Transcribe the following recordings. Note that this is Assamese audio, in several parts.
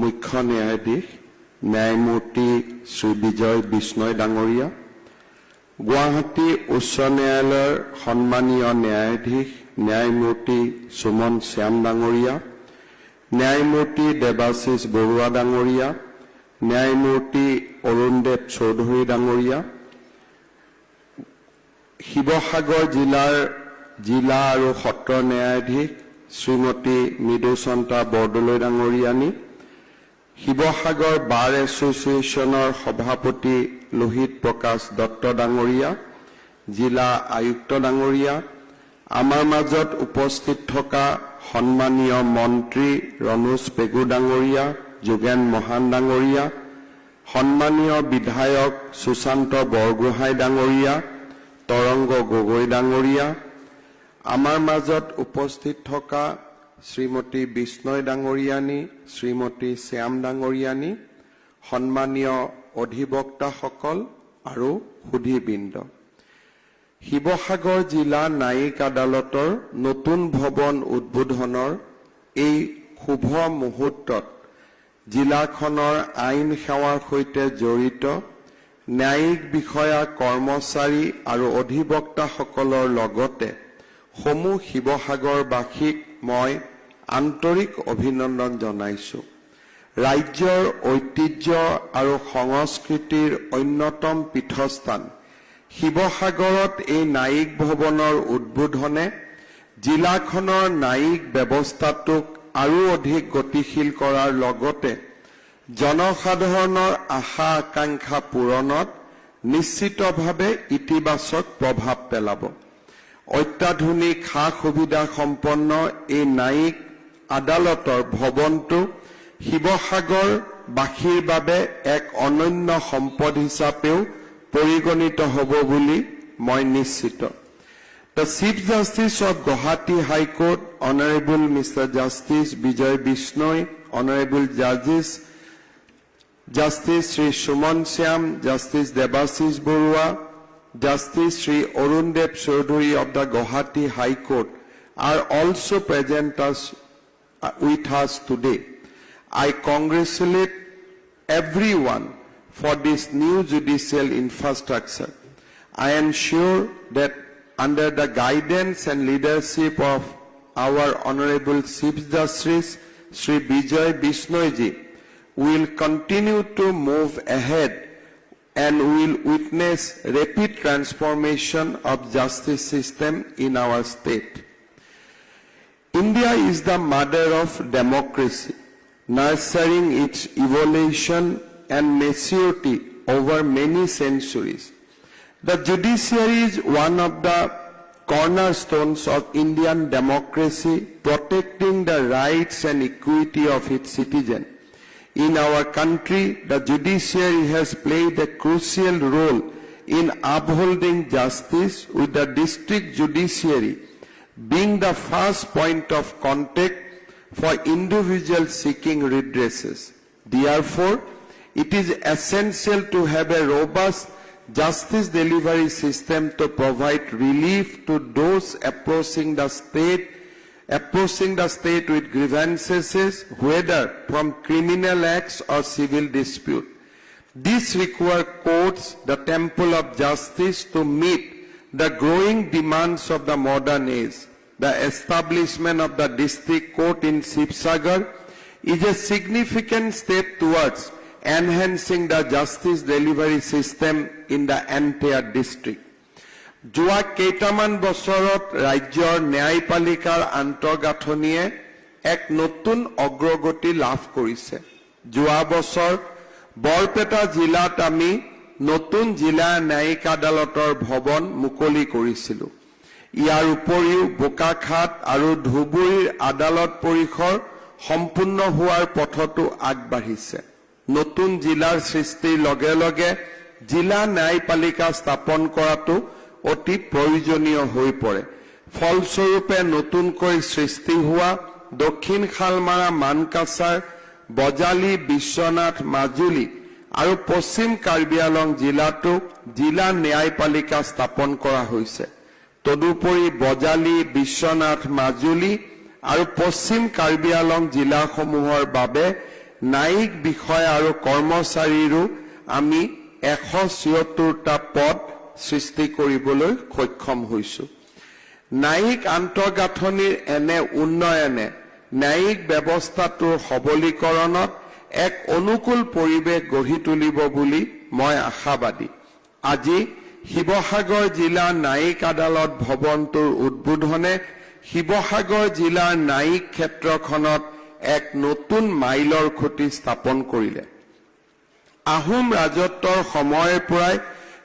মুখ্য ন্যায়াধীশ ন্যায়মূৰ্তি শ্ৰী বিজয় বিষ্ণই ডাঙৰীয়া, গুৱাহাটী উচ্চ ন্যায়ালয়ৰ সন্মানীয় ন্যায়াধীশ ন্যায়মূৰ্তি সুমন শ্যাম ডাঙৰীয়া, ন্যায়মূৰ্তি দেৱাশিষ বৰুৱা ডাঙৰীয়া, ন্যায়মূৰ্তি অৰুণদেৱ চৌধুৰী ডাঙৰীয়া, শিৱসাগৰ জিলা আৰু সত্ৰ ন্যায়াধীশ শ্ৰীমতী মৃদুচন্তা বৰদলৈ ডাঙৰীয়ানী, শিৱসাগৰ বাৰ এছ'চিয়েশ্যনৰ সভাপতি লোহিত প্ৰকাশ দত্ত ডাঙৰীয়া, জিলা আয়ুক্ত ডাঙৰীয়া, আমাৰ মাজত উপস্থিত থকা সন্মানীয় মন্ত্ৰী ৰণোজ পেগু ডাঙৰীয়া, যোগেন মহান ডাঙৰীয়া, সন্মানীয় বিধায়ক সুশান্ত বৰগোহাঁই ডাঙৰীয়া, তৰংগ গগৈ ডাঙৰীয়া, আমাৰ মাজত উপস্থিত থকা শ্ৰীমতী বিষ্ণই ডাঙৰীয়ানী, শ্ৰীমতী শ্যাম ডাঙৰীয়ানী, সন্মানীয় অধিবক্তাসকল আৰু সুধীবৃন্দ, শিৱসাগৰ জিলা ন্যায়িক আদালতৰ নতুন ভৱন উদ্বোধনৰ এই শুভ মুহূৰ্তত জিলাখনৰ আইন সেৱাৰ সৈতে জড়িত ন্যায়িক বিষয়া কৰ্মচাৰী আৰু অধিবক্তাসকলৰ লগতে সমূহ শিৱসাগৰবাসীক মই আন্তৰিক অভিনন্দন জনাইছো। ৰাজ্যৰ ঐতিহ্য আৰু সংস্কৃতিৰ অন্যতম পীঠস্থান শিৱসাগৰত এই ন্যায়িক ভৱনৰ উদ্বোধনে জিলাখনৰ ন্যায়িক ব্যৱস্থাটোক আৰু অধিক গতিশীল কৰাৰ লগতে জনসাধাৰণৰ আশা আকাংক্ষা পূৰণত নিশ্চিতভাৱে ইতিবাচক প্ৰভাৱ পেলাব। অত্যাধুনিক সা সুবিধা সম্পন্ন এই ন্যায়িক আদালতৰ ভৱনটো শিৱসাগৰবাসীৰ বাবে এক অনন্য সম্পদ হিচাপেও পৰিগণিত হ'ব বুলি মই নিশ্চিত। The Chief Justice of Guwahati High Court, Honorable Mr. Justice Bijoy Bishnoi, Honorable Judges, Justice Sri Suman Shyam, Justice Devashish Borua, Justice Sri Arundev Chaudhary of the Guwahati High Court are also present with us today. I congratulate everyone for this new judicial infrastructure. I am sure that under the guidance and leadership of our Honorable Chief Justice Sri Bijoy Bishnoi ji, we will continue to move ahead and will witness rapid transformation of justice system in our state. India is the mother of democracy, nurturing its evolution and maturity over many centuries. The judiciary is one of the cornerstones of Indian democracy, protecting the rights and equity of its citizens. In our country, the judiciary has played a crucial role in upholding justice, with the district judiciary being the first point of contact for individuals seeking redresses. Therefore, it is essential to have a robust justice delivery system to provide relief to those approaching the state with grievances, whether from criminal acts or civil dispute. This requires courts, the temple of justice, to meet the growing demands of the modern age. The establishment of the district court in Shivsagar is a significant step towards enhancing the justice delivery system in the entire district. যোৱা কেইটামান বছৰত ৰাজ্যৰ ন্যায়পালিকাৰ আন্তঃগাঁথনিয়ে এক নতুন অগ্ৰগতি লাভ কৰিছে। যোৱা বছৰ বৰপেটা জিলাত আমি নতুন জিলা ন্যায়িক আদালতৰ ভৱন মুকলি কৰিছিলোঁ। ইয়াৰ উপৰিও বোকাখাট আৰু ধুবুৰীৰ আদালত পৰিসৰ সম্পূৰ্ণ হোৱাৰ পথতো আগবাঢ়িছে। নতুন জিলাৰ সৃষ্টিৰ লগে লগে জিলা ন্যায়পালিকা স্থাপন কৰাটো অতি প্ৰয়োজনীয় হৈ পৰে। ফলস্বৰূপে নতুনকৈ সৃষ্টি হোৱা দক্ষিণ শালমাৰা, মানকাছাৰ, বজালী, বিশ্বনাথ, মাজুলী আৰু পশ্চিম কাৰ্বি আংলং জিলাতো জিলা ন্যায়পালিকা স্থাপন কৰা হৈছে। তদুপৰি বজালী, বিশ্বনাথ, মাজুলী আৰু পশ্চিম কাৰ্বি আংলং জিলাসমূহৰ বাবে ন্যায়িক বিষয়া আৰু কৰ্মচাৰীৰো আমি 176টা পদ সৃষ্টি কৰিবলৈ সক্ষম হৈছো। ন্যায়িক আন্তঃগাঁথনিৰ এনে উন্নয়নে ন্যায়িক ব্যৱস্থাটোৰ সবলীকৰণত এক অনুকূল পৰিৱেশ গঢ়ি তুলিব বুলি মই আশাবাদী। আজি শিৱসাগৰ জিলা ন্যায়িক আদালত ভৱনটোৰ উদ্বোধনে শিৱসাগৰ জিলাৰ ন্যায়িক ক্ষেত্ৰখনত এক নতুন মাইলৰ খুঁটি স্থাপন কৰিলে। আহোম ৰাজত্বৰ সময়ৰ পৰাই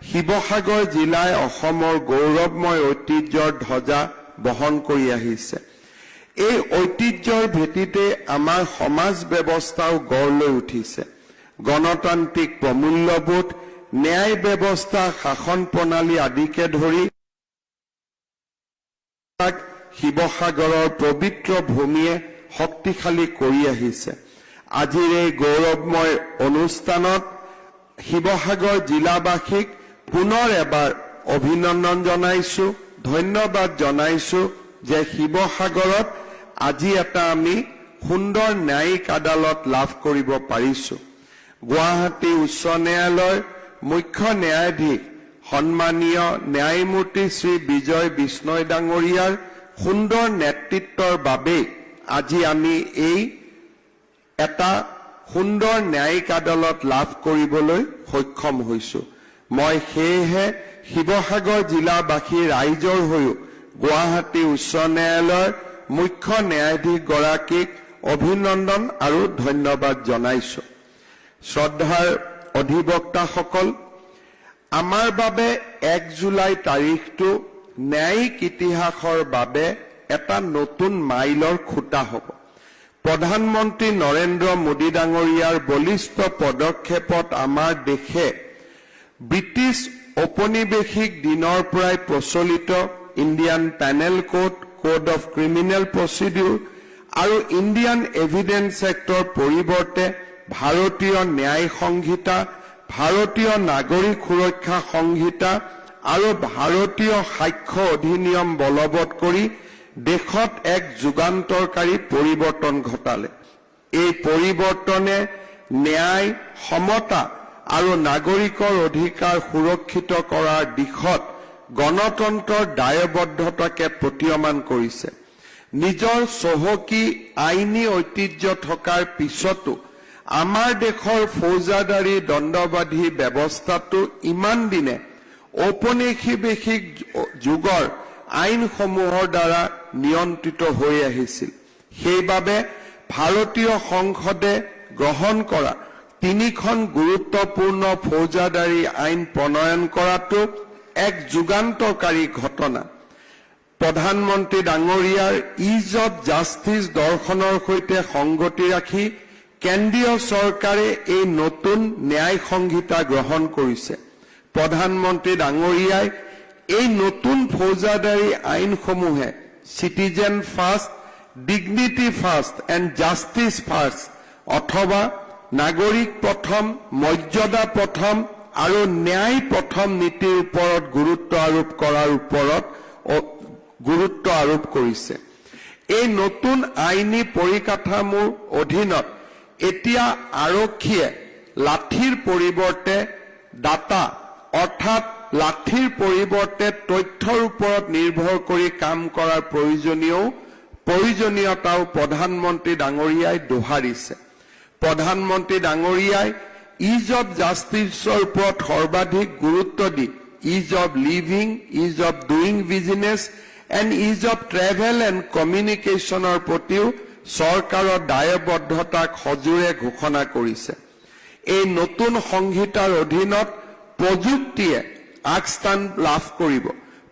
শিৱসাগৰ জিলাই অসমৰ গৌৰৱময় ঐতিহ্যৰ ধ্বজা বহন কৰি আহিছে। এই ঐতিহ্যৰ ভেটিতে আমাৰ সমাজ ব্যৱস্থাও গঢ় লৈ উঠিছে। গণতান্ত্ৰিক প্ৰমূল্যবোধ, ন্যায় ব্যৱস্থা, শাসন প্ৰণালী আদিকে ধৰি শিৱসাগৰৰ পবিত্ৰ ভূমিয়ে শক্তিশালী কৰি আহিছে। আজিৰ এই গৌৰৱময় অনুষ্ঠানত শিৱসাগৰ জিলাবাসীক পুনৰ এবাৰ অভিনন্দন জনাইছো, ধন্যবাদ জনাইছো যে শিৱসাগৰত আজি এটা আমি সুন্দৰ ন্যায়িক আদালত লাভ কৰিব পাৰিছো। গুৱাহাটী উচ্চ ন্যায়ালয়ৰ মুখ্য ন্যায়াধীশ সন্মানীয় ন্যায়মূৰ্তি শ্ৰী বিজয় বিষ্ণয় ডাঙৰীয়াৰ সুন্দৰ নেতৃত্বৰ বাবে আজি আমি এই এটা সুন্দৰ ন্যায়িক আদালত লাভ কৰিবলৈ সক্ষম হৈছো। মই সেয়েহে শিৱসাগৰ জিলাবাসী ৰাইজৰ হৈও গুৱাহাটী উচ্চ ন্যায়ালয়ৰ মুখ্য ন্যায়াধীশ গৰাকীক অভিনন্দন আৰু ধন্যবাদ জনাইছো। শ্ৰদ্ধাৰ অধিবক্তাসকল, আমাৰ বাবে 1 জুলাই তাৰিখটো ন্যায়িক ইতিহাসৰ বাবে এটা নতুন মাইলৰ খুঁটা হ'ব। প্ৰধানমন্ত্ৰী নৰেন্দ্ৰ মোদী ডাঙৰীয়াৰ বলিষ্ঠ পদক্ষেপত আমাৰ দেশে ব্ৰিটিছ ঔপনিৱেশিক দিনৰ পৰাই প্ৰচলিত Indian panel code, code of criminal procedure আৰু ইণ্ডিয়ান এভিডেন্স এক্টৰ পৰিৱৰ্তে ভাৰতীয় ন্যায় সংহিতা, ভাৰতীয় নাগৰিক সুৰক্ষা সংহিতা আৰু ভাৰতীয় সাক্ষ্য অধিনিয়ম বলবৎ কৰি দেশত এক যুগান্তৰকাৰী পৰিৱৰ্তন ঘটালে। এই পৰিৱৰ্তনে ন্যায়, সমতা আৰু নাগৰিকৰ অধিকাৰ সুৰক্ষিত কৰাৰ দিশত গণতন্ত্ৰৰ দায়বদ্ধতাকে প্ৰতীয়মান কৰিছে। নিজৰ চহকী আইনী ঐতিহ্য থকাৰ পিছতো আমাৰ দেশৰ ফৌজদাৰী দণ্ডবাধী ব্যৱস্থাটো ইমান দিনে ঔপনিৱেশিক যুগৰ আইনসমূহৰ দ্বাৰা নিয়ন্ত্ৰিত হৈ আহিছিল। সেইবাবে ভাৰতীয় সংসদে গ্ৰহণ কৰা 3খন গুৰুত্বপূৰ্ণ ফৌজদাৰী আইন প্ৰণয়ন কৰাটো এক যুগান্তকাৰী ঘটনা। প্ৰধানমন্ত্ৰী ডাঙৰীয়াৰ ইজ অব জাষ্টিছ দৰ্শনৰ সৈতে সংগতি ৰাখি কেন্দ্ৰীয় চৰকাৰে এই নতুন ন্যায় সংহিতা গ্ৰহণ কৰিছে। প্ৰধানমন্ত্ৰী ডাঙৰীয়াই এই নতুন ফৌজদাৰী আইনসমূহে citizen first, dignity first and justice first অথবা নাগৰিক প্ৰথম, মৰ্যাদা প্ৰথম আৰু ন্যায় প্ৰথম নীতিৰ ওপৰত গুৰুত্ব আৰোপ কৰিছে। এই নতুন আইনী পৰিকাঠামোৰ অধীনত এতিয়া আৰক্ষীয়ে লাঠিৰ পৰিৱৰ্তে ডাটা অৰ্থাৎ লাঠিৰ পৰিৱৰ্তে তথ্যৰ ওপৰত নিৰ্ভৰ কৰি কাম কৰাৰ প্ৰয়োজনীয়তাও প্ৰধানমন্ত্ৰী ডাঙৰীয়াই দোহাৰিছে। প্ৰধানমন্ত্ৰী ডাঙৰীয়াই ইজ অব জাষ্টিছৰ ওপৰত সৰ্বাধিক গুৰুত্ব দি ease of living, ease of doing business and ease of travel and কমিউনিকেশ্যনৰ প্ৰতিও চৰকাৰৰ দায়বদ্ধতাক সজোৰে ঘোষণা কৰিছে। এই নতুন সংহিতাৰ অধীনত প্ৰযুক্তিয়ে আগস্থান লাভ কৰিব।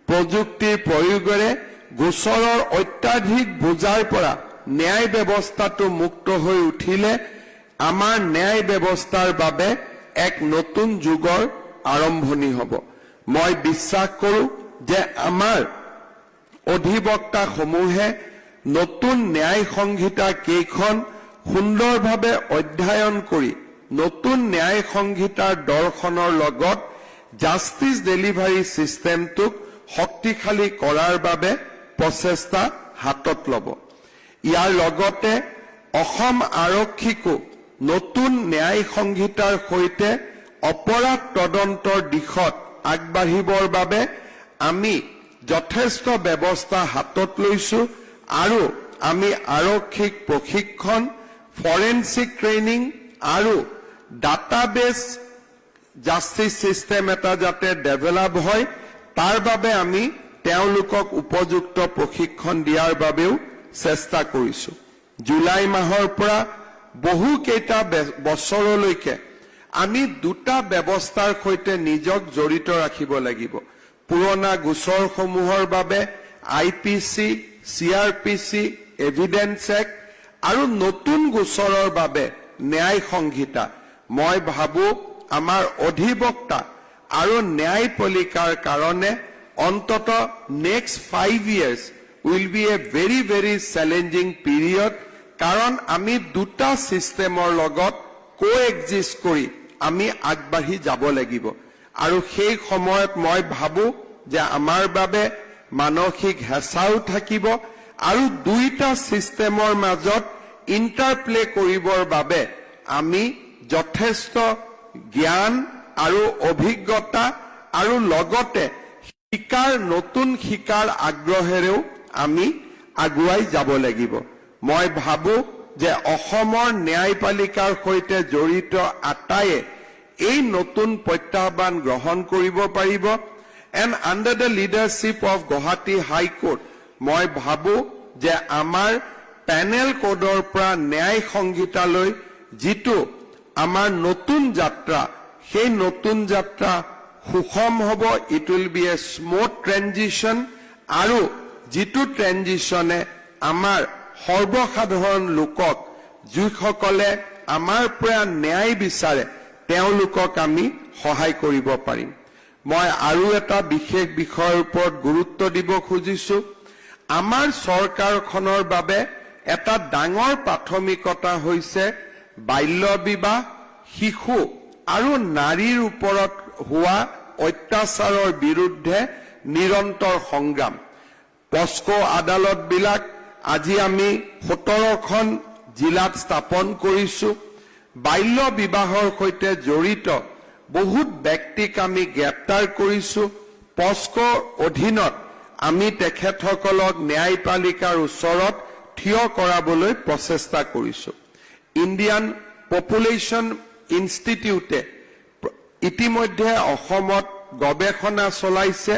প্ৰযুক্তিৰ প্ৰয়োগেৰে গোচৰৰ অত্যাধিক বোজাৰ পৰা ন্যায় ব্যৱস্থাটো মুক্ত হৈ উঠিলে আমাৰ ন্যায় ব্যৱস্থাৰ বাবে এক নতুন যুগৰ আৰম্ভণি হ'ব। মই বিশ্বাস কৰোঁ যে আমাৰ অধিবক্তাসমূহে নতুন ন্যায় সংহিতা কেইখন সুন্দৰভাৱে অধ্যয়ন কৰি নতুন ন্যায় সংহিতাৰ দৰ্শনৰ লগত জাষ্টিছ ডেলিভাৰী ছিষ্টেমটোক শক্তিশালী কৰাৰ বাবে প্ৰচেষ্টা হাতত ল'ব। ইয়াৰ লগতে অসম আৰক্ষীকো নতুন ন্যায় সংহিতাৰ সৈতে অপৰাধ তদন্তৰ দিশত আগবাঢ়িবৰ বাবে আমি যথেষ্ট ব্যৱস্থা হাতত লৈছো আৰু আমি আৰক্ষীক প্ৰশিক্ষণ ফৰেনচিক ট্ৰেইনিং আৰু ডাটাবেছ জাষ্টিস সিস্টেম এটা যাতে ডেভেলপ হয় তাৰ বাবে আমি তেওঁলোকক উপযুক্ত প্ৰশিক্ষণ দিয়াৰ বাবেও চেষ্টা কৰিছো জুলাই মাহৰ পৰা বহু কেইটা বছৰলৈকে আমি দুটা ব্যৱস্থাৰ সৈতে নিজক জড়িত ৰাখিব লাগিব পুৰণা গোচৰসমূহৰ বাবে আইপিসি সিআৰপিসি এভিডেন্স এক্ট আৰু নতুন গোচৰৰ বাবে ন্যায় সংহিতা মই ভাবো আমাৰ অধিবক্তা আৰু ন্যায়পালিকাৰ কাৰণে অন্তত next 5 years will be a very very challenging period কাৰণ আমি দুটা সিস্টেমৰ লগত কোএক্সিষ্ট কৰি আমি আগবাঢ়ি যাব লাগিব আৰু সেই সময়ত মই ভাবো যে আমাৰ বাবে মানসিক হেঁচাও থাকিব আৰু দুইটা সিস্টেমৰ মাজত ইন্টাৰপ্লে কৰিবৰ বাবে আমি যথেষ্ট জ্ঞান আৰু অভিজ্ঞতা আৰু লগতে নতুন শিকাৰ আগ্ৰহেৰেও আমি আগুৱাই যাব লাগিব মই ভাবো যে অসমৰ ন্যায়পালিকাৰ সৈতে জড়িত আটায়ে এই নতুন প্ৰত্যাহ্বান গ্ৰহণ কৰিব পাৰিব and under the leadership of Guwahati High Court মই ভাবো যে আমাৰ প্যানেল কোডৰ পৰা ন্যায় সংহিতালৈ যিটো আমাৰ নতুন যাত্ৰা সেই নতুন যাত্ৰা সুষম হ'ব it will be a smooth transition আৰু যিটো ট্ৰেনজিশনে আমাৰ সৰ্বসাধাৰণ লোকক যিসকলে আমাৰ পৰা ন্যায় বিচাৰে তেওঁলোকক আমি সহায় কৰিব পাৰিম মই আৰু এটা বিশেষ বিষয়ৰ ওপৰত গুৰুত্ব দিব খুজিছো আমাৰ চৰকাৰখনৰ বাবে এটা ডাঙৰ প্ৰাথমিকতা হৈছে বাল্য বিবাহ শিশু আৰু নাৰীৰ ওপৰত হোৱা অত্যাচাৰৰ বিৰুদ্ধে নিৰন্তৰ সংগ্ৰাম পস্কো আদালত বিলাক আজি আমি 17খন জিলাত স্থাপন কৰিছো বাল্য বিবাহৰ সৈতে জড়িত বহুত ব্যক্তিক আমি গ্ৰেপ্তাৰ কৰিছো পস্কো অধীনত আমি তেখেতসকলক ন্যায়পালিকাৰ ওচৰত থিয় কৰাবলৈ প্ৰচেষ্টা কৰিছো ইণ্ডিয়ান পপুলেশ্যন ইনষ্টিটিউটে ইতিমধ্যে অসমত গৱেষণা চলাইছে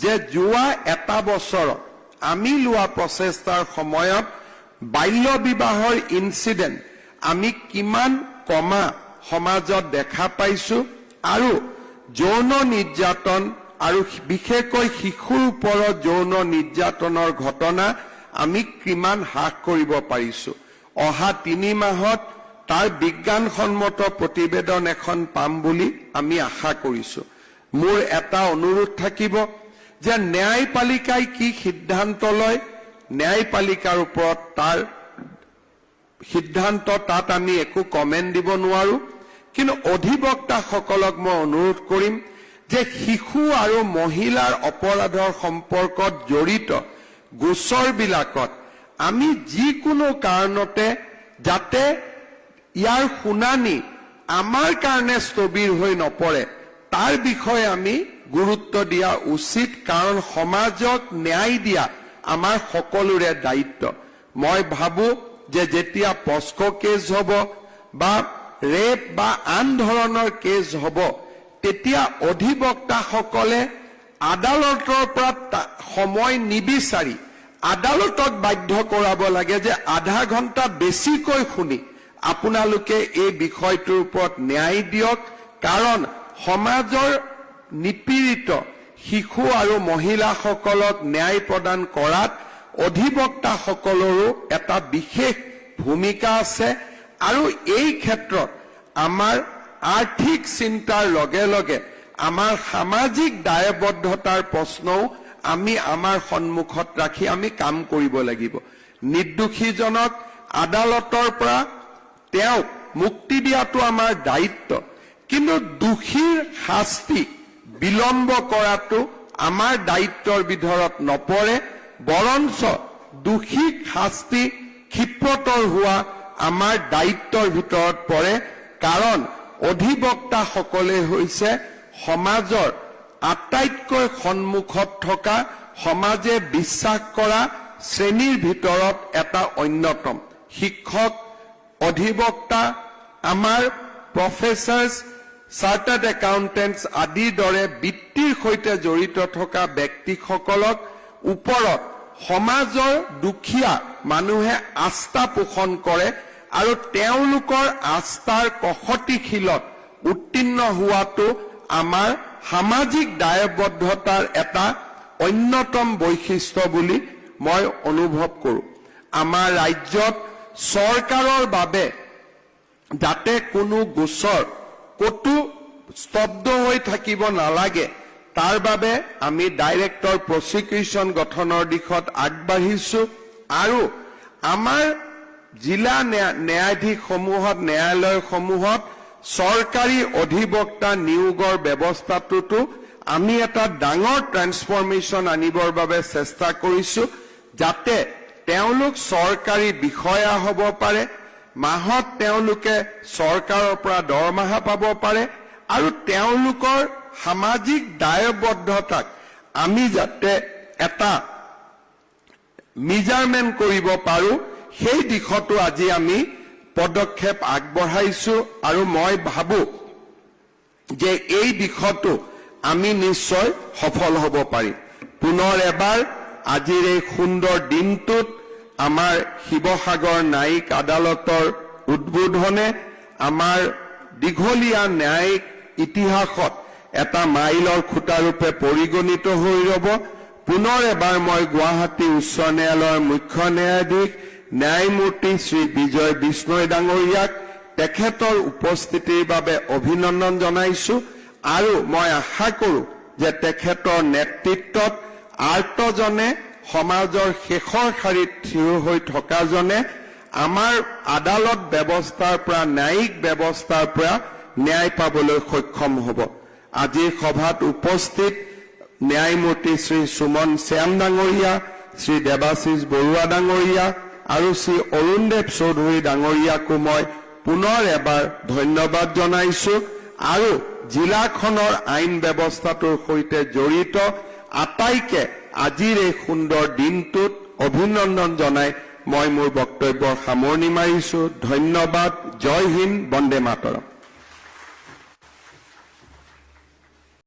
যে যোৱা এটা বছৰত আমি লোৱা প্ৰচেষ্টাৰ সময়ত বাল্য বিবাহৰ ইনসিডেন্ট আমি কিমান কমা সমাজত দেখা পাইছো আৰু যৌন নিৰ্যাতন আৰু বিশেষকৈ শিশুৰ ওপৰত যৌন নিৰ্যাতনৰ ঘটনা আমি কিমান হ্ৰাস কৰিব পাৰিছো অহা 3 মাহত তাৰ বিজ্ঞানসন্মত প্ৰতিবেদন এখন পাম বুলি আমি আশা কৰিছো মোৰ এটা অনুৰোধ থাকিব যে ন্যায়পালিকাই কি সিদ্ধান্ত লয় ন্যায়পালিকাৰ ওপৰত তাৰ সিদ্ধান্ত তাত আমি একো কমেন্ট দিব নোৱাৰো কিন্তু অধিবক্তাসকলক মই অনুৰোধ কৰিম যে শিশু আৰু মহিলাৰ অপৰাধৰ সম্পৰ্কত জড়িত গোচৰবিলাকত আমি যিকোনো কাৰণতে যাতে ইয়াৰ শুনানি আমাৰ কাৰণে স্থবিৰ হৈ নপৰে তাৰ বিষয়ে আমি গুৰুত্ব দিয়া উচিত কাৰণ সমাজক ন্যায় দিয়া আমাৰ সকলোৰে দায়িত্ব মই ভাবো যে যেতিয়া পস্কো কেছ হ'ব বা ৰেপ বা আন ধৰণৰ কেছ হ'ব তেতিয়া অধিবক্তাসকলে আদালতৰ পৰা সময় নিবিচাৰি আদালতক বাধ্য কৰাব লাগে যে আধা ঘণ্টা বেছিকৈ শুনি আপোনালোকে এই বিষয়টোৰ ওপৰত ন্যায় দিয়ক কাৰণ সমাজৰ নিপীড়িত শিশু আৰু মহিলাসকলক ন্যায় প্ৰদান কৰাত অধিবক্তাসকলৰো এটা বিশেষ ভূমিকা আছে আৰু এই ক্ষেত্ৰত আমাৰ আৰ্থিক চিন্তাৰ লগে লগে আমাৰ সামাজিক দায়বদ্ধতাৰ প্ৰশ্নও আমি আমাৰ সন্মুখত ৰাখি আমি কাম কৰিব লাগিব নিৰ্দোষীজনক আদালতৰ পৰা তেওঁক মুক্তি দিয়াটো আমাৰ দায়িত্ব কিন্তু দোষীৰ শাস্তি বিলম্ব কৰাটো আমাৰ দায়িত্বৰ ভিতৰত নপৰে বৰঞ্চ দোষীক শাস্তি ক্ষিপ্ৰতৰ হোৱা আমাৰ দায়িত্বৰ ভিতৰত পৰে কাৰণ অধিবক্তাসকলে হৈছে সমাজৰ আটাইতকৈ সন্মুখত থকা সমাজে বিশ্বাস কৰা শ্ৰেণীৰ ভিতৰত এটা অন্যতম শিক্ষক অধিবক্তা আমাৰ প্ৰফেচাৰ্ছ চাৰ্টাৰ্ড একাউণ্টেণ্টছ আদিৰ দৰে বৃত্তিৰ সৈতে জড়িত থকা ব্যক্তিসকলক ওপৰত সমাজৰ দুখীয়া মানুহে আস্থা পোষণ কৰে আৰু তেওঁলোকৰ আস্থাৰ কখটিশীলত উত্তীৰ্ণ হোৱাটো আমাৰ সামাজিক দায়বদ্ধতাৰ এটা অন্যতম বৈশিষ্ট্য বুলি মই অনুভৱ কৰোঁ আমাৰ ৰাজ্যত চৰকাৰৰ বাবে যাতে কোনো গোচৰ কতো স্তব্ধ হৈ থাকিব নালাগে তাৰ বাবে আমি ডাইৰেক্টৰ প্ৰসিকিউশ্যন গঠনৰ দিশত আগবাঢ়িছো আৰু আমাৰ জিলা ন্যায়াধীশসমূহত ন্যায়ালয়সমূহত চৰকাৰী অধিবক্তা নিয়োগৰ ব্যৱস্থাটোতো আমি এটা ডাঙৰ ট্ৰান্সফৰমেশ্যন আনিবৰ বাবে চেষ্টা কৰিছো যাতে তেওঁলোক চৰকাৰী বিষয়া হ'ব পাৰে মাহত তেওঁলোকে চৰকাৰৰ পৰা দৰমহা পাব পাৰে আৰু তেওঁলোকৰ সামাজিক দায়বদ্ধতাক আমি যাতে এটা মেজাৰমেণ্ট কৰিব পাৰো সেই দিশতো আজি আমি পদক্ষেপ আগবঢ়াইছো আৰু মই ভাবো যে এই দিশতো আমি নিশ্চয় সফল হ'ব পাৰিম পুনৰ এবাৰ আজিৰ এই সুন্দৰ দিনটোত আমাৰ শিৱসাগৰ ন্যায়িক আদালতৰ উদ্বোধনে আমাৰ দীঘলীয়া ন্যায়িক ইতিহাসত এটা মাইলৰ খুঁটাৰূপে পৰিগণিত হৈ ৰব পুনৰ এবাৰ মই গুৱাহাটী উচ্চ ন্যায়ালয়ৰ মুখ্য ন্যায়াধীশ ন্যায়মূৰ্তি শ্ৰী বিজয় বিষ্ণৈ ডাঙৰীয়াক তেখেতৰ উপস্থিতিৰ বাবে অভিনন্দন জনাইছো আৰু মই আশা কৰোঁ যে তেখেতৰ নেতৃত্বত আৰ্তজনে সমাজৰ শেষৰ শাৰীত থিয় হৈ থকাজনে আমাৰ আদালত ব্যৱস্থাৰ পৰা ন্যায়িক ব্যৱস্থাৰ পৰা ন্যায় পাবলৈ সক্ষম হ'ব আজিৰ সভাত উপস্থিত ন্যায়মূৰ্তি শ্ৰী সুমন শ্যাম ডাঙৰীয়া শ্ৰী দেৱাশিষ বৰুৱা ডাঙৰীয়া আৰু শ্ৰী অৰুণদেৱ চৌধুৰী ডাঙৰীয়াকো মই পুনৰ এবাৰ ধন্যবাদ জনাইছো আৰু জিলাখনৰ আইন ব্যৱস্থাটোৰ সৈতে জড়িত আটাইকে আজিৰ এই সুন্দৰ দিনটোত অভিনন্দন জনাই মই মোৰ বক্তব্যৰ সামৰণি মাৰিছো ধন্যবাদ জয় হিন্দ বন্দে মাতৰম